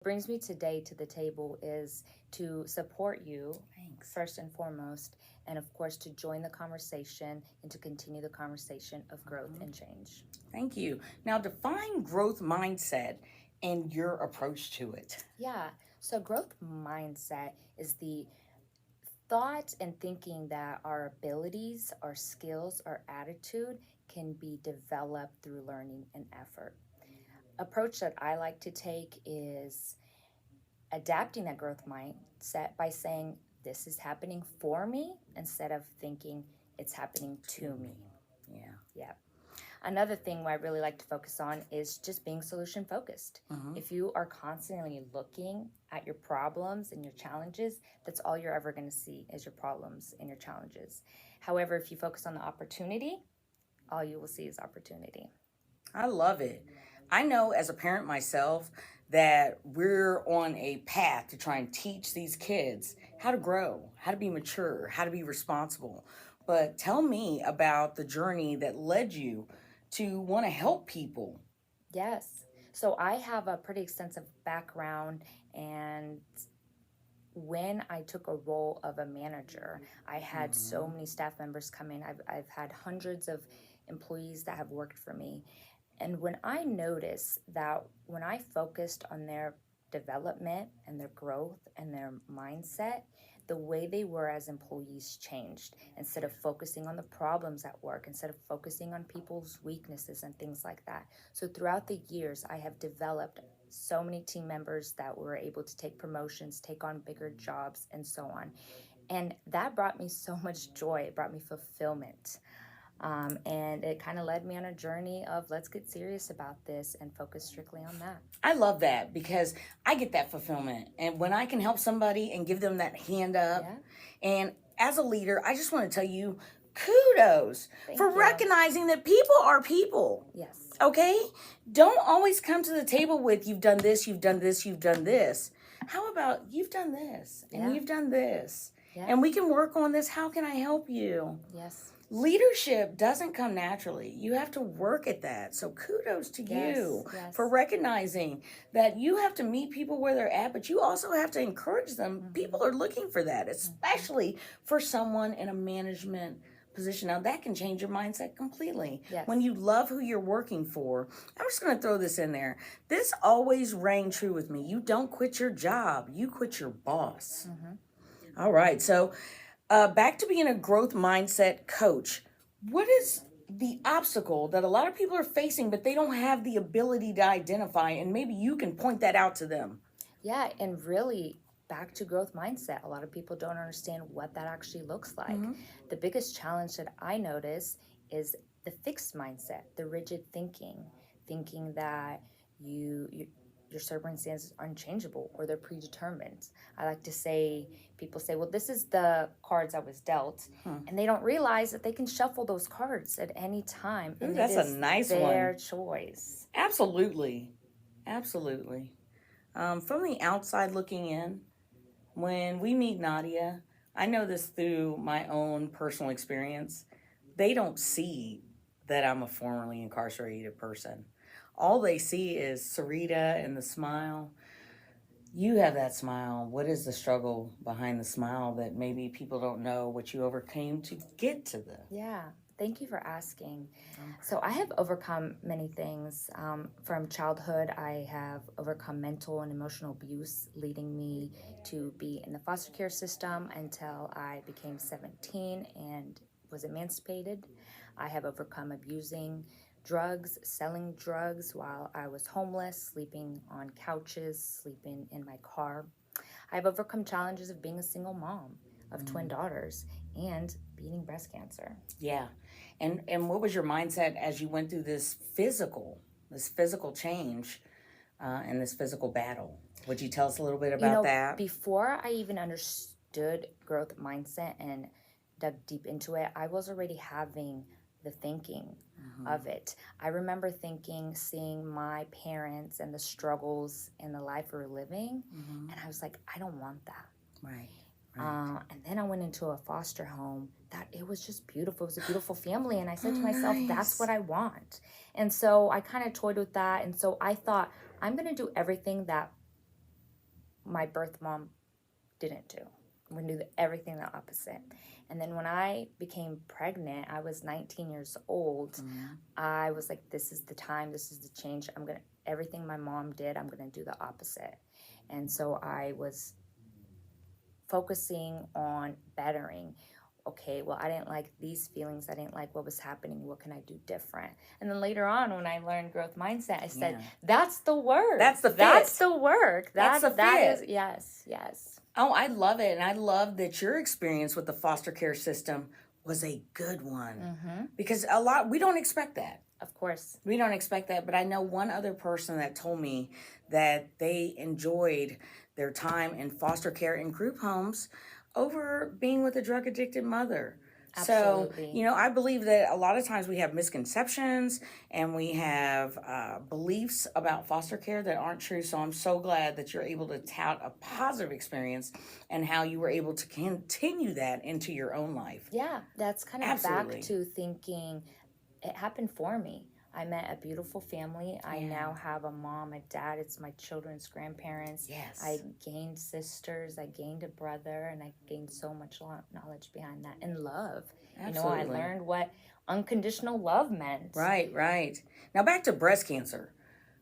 Brings me today to the table is to support you, Thanks. first and foremost, and of course to join the conversation and to continue the conversation of growth and change. Thank you. Now, define growth mindset and your approach to it. Yeah, so growth mindset is the thought and thinking that our abilities, our skills, our attitude can be developed through learning and effort. Approach that I like to take is adapting that growth mindset by saying this is happening for me instead of thinking it's happening to me. Yeah. Yeah. Another thing I really like to focus on is just being solution focused. If you are constantly looking at your problems and your challenges, that's all you're ever going to see is your problems and your challenges. However, if you focus on the opportunity, all you will see is opportunity. I love it. I know as a parent myself that we're on a path to try and teach these kids how to grow, how to be mature, how to be responsible. But tell me about the journey that led you to want to help people. Yes. So I have a pretty extensive background, and when I took a role of a manager, I had so many staff members come in. I've had hundreds of employees that have worked for me. And when I noticed that when I focused on their development and their growth and their mindset, the way they were as employees changed. Instead of focusing on the problems at work, instead of focusing on people's weaknesses and things like that. So throughout the years, I have developed so many team members that were able to take promotions, take on bigger jobs, and so on. And that brought me so much joy. It brought me fulfillment. And it kind of led me on a journey of let's get serious about this and focus strictly on that. I love that because I get that fulfillment. And when I can help somebody and give them that hand up, and as a leader, I just want to tell you kudos for recognizing that people are people. Yes. Okay? Don't always come to the table with you've done this, you've done this, you've done this. How about you've done this and you've done this? And we can work on this. How can I help you? Yes. Leadership doesn't come naturally. You have to work at that. So kudos to you for recognizing that you have to meet people where they're at, but you also have to encourage them. People are looking for that, especially for someone in a management position. Now that can change your mindset completely. When you love who you're working for. I'm just going to throw this in there. This always rang true with me. You don't quit your job. You quit your boss. All right. So back to being a growth mindset coach. What is the obstacle that a lot of people are facing, but they don't have the ability to identify, and maybe you can point that out to them? Yeah, and really back to growth mindset. A lot of people don't understand what that actually looks like. The biggest challenge that I notice is the fixed mindset, the rigid thinking that your circumstances are unchangeable or they're predetermined. I like to say, people say, well, this is the cards I was dealt. And they don't realize that they can shuffle those cards at any time. Ooh, that's a nice one. Their choice. Absolutely. Absolutely. From the outside looking in, when we meet Nadia, I know this through my own personal experience, they don't see that I'm a formerly incarcerated person. All they see is Syreta and the smile. You have that smile. What is the struggle behind the smile that maybe people don't know what you overcame to get to the... Yeah, thank you for asking. So I have overcome many things. From childhood, I have overcome mental and emotional abuse, leading me to be in the foster care system until I became 17 and was emancipated. I have overcome abusing drugs, selling drugs while I was homeless, sleeping on couches, sleeping in my car. I've overcome challenges of being a single mom of twin daughters and beating breast cancer. Yeah. And what was your mindset as you went through this physical change and this physical battle? Would you tell us a little bit about that? Before I even understood growth mindset and dug deep into it, I was already having the thinking of it. I remember seeing my parents and the struggles and the life we were living, and I was like, I don't want that. Right. And then I went into a foster home that it was just beautiful. It was a beautiful family, and I said to myself, that's what I want. And so I kind of toyed with that, and so I thought, I'm going to do everything that my birth mom didn't do. We do everything the opposite. And then when I became pregnant, I was 19 years old. I was like, this is the time, this is the change. Everything my mom did, I'm going to do the opposite. And so I was focusing on bettering. Okay, well, I didn't like these feelings. I didn't like what was happening. What can I do different? And then later on, when I learned growth mindset, I said, that's the work. That's the fit. That's the work. That's the fit. Yes. Oh, I love it. And I love that your experience with the foster care system was a good one. Because we don't expect that. Of course. We don't expect that. But I know one other person that told me that they enjoyed their time in foster care and group homes over being with a drug addicted mother. Absolutely. So, I believe that a lot of times we have misconceptions and we have beliefs about foster care that aren't true. So I'm so glad that you're able to tout a positive experience and how you were able to continue that into your own life. Yeah, that's kind of back to thinking it happened for me. I met a beautiful family. I now have a mom, a dad. It's my children's grandparents. Yes. I gained sisters. I gained a brother. And I gained so much knowledge behind that. And love. Absolutely. I learned what unconditional love meant. Right. Now back to breast cancer.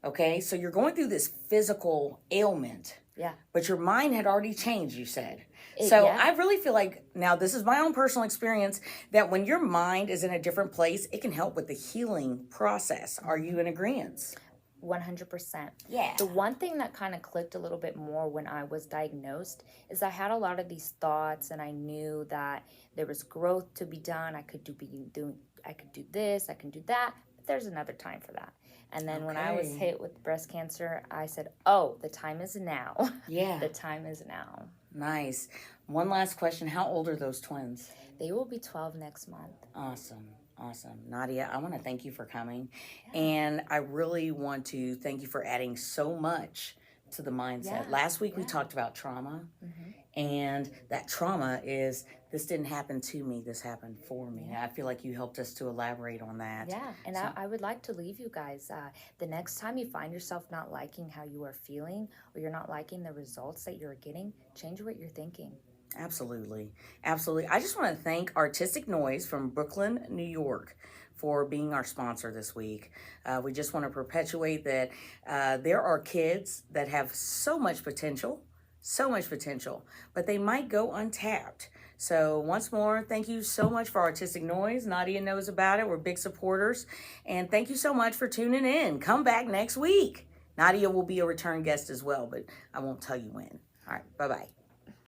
Okay, so you're going through this physical ailment. Yeah. But your mind had already changed, you said. So I really feel like, now this is my own personal experience, that when your mind is in a different place, it can help with the healing process. Are you in agreement? 100%. Yeah. The one thing that kind of clicked a little bit more when I was diagnosed is I had a lot of these thoughts, and I knew that there was growth to be done. I could do this, I can do that, but there's another time for that. And then when I was hit with breast cancer, I said, oh, the time is now. Yeah. The time is now. Nice. One last question. How old are those twins? They will be 12 next month. Awesome. Nadia, I want to thank you for coming. Yeah. And I really want to thank you for adding so much to the mindset. Yeah. Last week we talked about trauma. And that trauma is, this didn't happen to me, this happened for me. Yeah. I feel like you helped us to elaborate on that. Yeah, and I would like to leave you guys, the next time you find yourself not liking how you are feeling, or you're not liking the results that you're getting, change what you're thinking. Absolutely. I just want to thank Artistic Noise from Brooklyn, New York, for being our sponsor this week. We just want to perpetuate that there are kids that have so much potential, but they might go untapped. So once more, thank you so much for Artistic Noise. Nadia knows about it. We're big supporters. And thank you so much for tuning in. Come back next week. Nadia will be a return guest as well, but I won't tell you when. All right, bye-bye.